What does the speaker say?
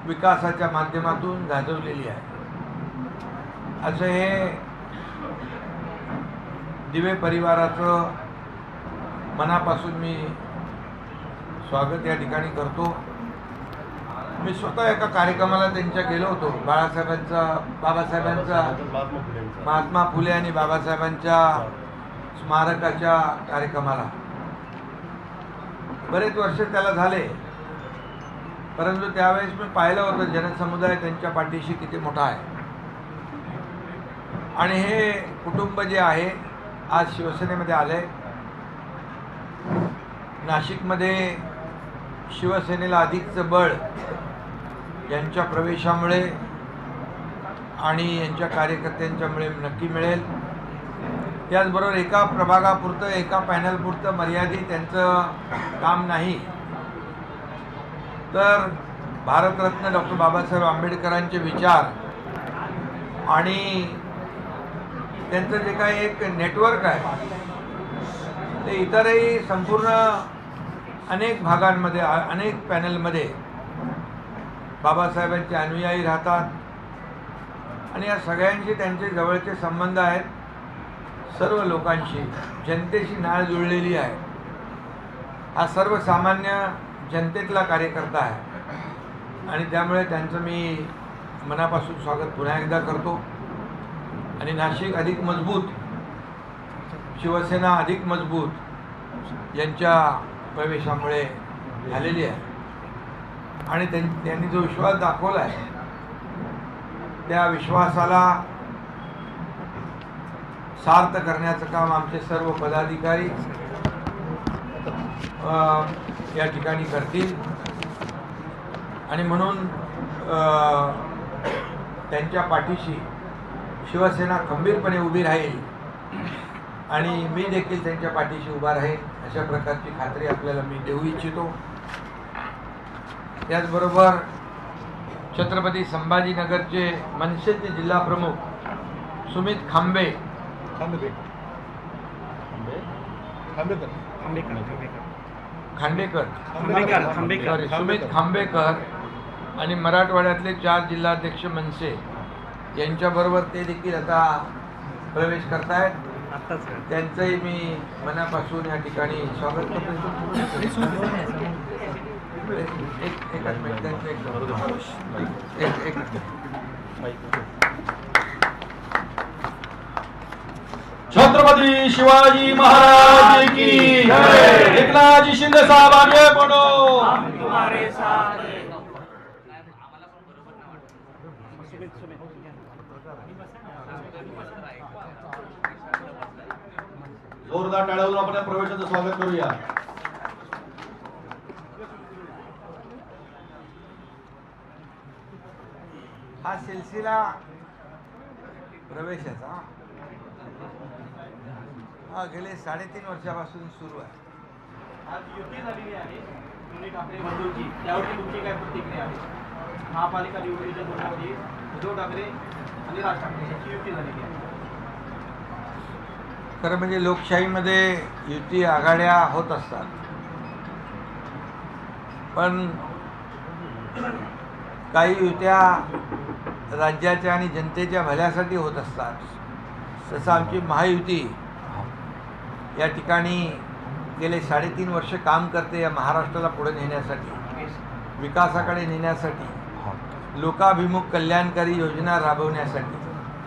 विकासाच्या माध्यमातून गाजवलेली आहे। असं हे दिवे परिवाराचं मनापासून मी स्वागत या ठिकाणी करतो। मी स्वतः एका कार्यक्रमाला त्यांच्या गेलो होतो, बाबासाहेबांचा महात्मा फुले आणि बाबासाहेबांच्या स्मारकाच्या कार्यक्रमाला। बरेच वर्ष त्याला झाले, परंतु त्यावेळेस मी पाहिलं होतं जनसमुदाय त्यांच्या पाठीशी किती मोठा आहे। आणि हे कुटुंब जे आहे आज शिवसेनेमध्ये आले। नाशिकमध्ये शिवसेनेला अधिकचं बळ यांच्या प्रवेशामुळे आणि यांच्या कार्यकर्त्यांच्यामुळे नक्की मिळेल। त्याचबरोबर एका प्रभागापुरतं एका पॅनलपुरतं मर्यादित त्यांचं काम नाही, तर भारतरत्न डॉक्टर बाबासाहेब आंबेडकरांचे विचार आणि त्यांचं जे काही एक नेटवर्क आहे ते इतरही संपूर्ण अनेक भागांमध्ये अनेक पॅनलमध्ये बाबासाहेबांचे अनुयायी राहतात आणि या सगळ्यांशी त्यांचे जवळचे संबंध आहेत। सर्व लोकांशी जनतेशी नाळ जुळलेली आहे। हा सर्वसामान्य जनतेतला कार्यकर्ता आहे आणि त्यामुळे त्यांचं मी मनापासून स्वागत पुन्हा एकदा करतो। आणि नाशिक अधिक मजबूत, शिवसेना अधिक मजबूत यांच्या प्रवेशामुळे झालेली आहे। आणि त्यांनी जो विश्वास दाखवला आहे त्या विश्वासाला सार्थ करण्याचं काम आमचे सर्व पदाधिकारी या ठिकाणी करतील। आणि म्हणून त्यांच्या पाठीशी शिवसेना खंबीरपणे उभी राहील आणि मी देखील त्यांच्या पाठीशी उभा राहील, अशा प्रकारची खात्री आपल्याला मी देऊ इच्छितो। त्याचबरोबर छत्रपती संभाजीनगरचे मनसेचे जिल्हा प्रमुख सुमित सुमित खांबेकर आणि मराठवाड्यातले 4 जिल्हाध्यक्ष मनसे यांच्याबरोबर ते देखील आता प्रवेश करतायत। त्यांचंही मी मनापासून या ठिकाणी स्वागत करतो। छत्रपती शिवाजी महाराज की जय। एकनाथजी शिंदे साहब आगे बढ़ो, हम तुम्हारे साथ हैं। जोरदार टाळ्या आपण प्रवेशाचं स्वागत करूया। हा सिलसिला प्रवेशाचा गेले 3.5 वर्षापासून सुरू आहे। आज युती झालेली आहे दोन्ही ठाकरे बंधूंची, त्यावरती तुमची काय प्रतिक्रिया आहे? महापालिका निवडणुकीच्या तोंडामध्ये उद्धव ठाकरे आणि राज ठाकरे यांची युती झालेली आहे। खरं म्हणजे लोकशाहीमध्ये युती आघाड्या होत असतात, पण काही युत्या राज्याच्या आणि जनतेच्या भल्यासाठी होत असतात। तसं आमची महायुती या ठिकाणी गेले 3.5 वर्ष काम करते या महाराष्ट्राला पुढे नेण्यासाठी, विकासाकडे नेण्यासाठी, लोकाभिमुख कल्याणकारी योजना राबवण्यासाठी।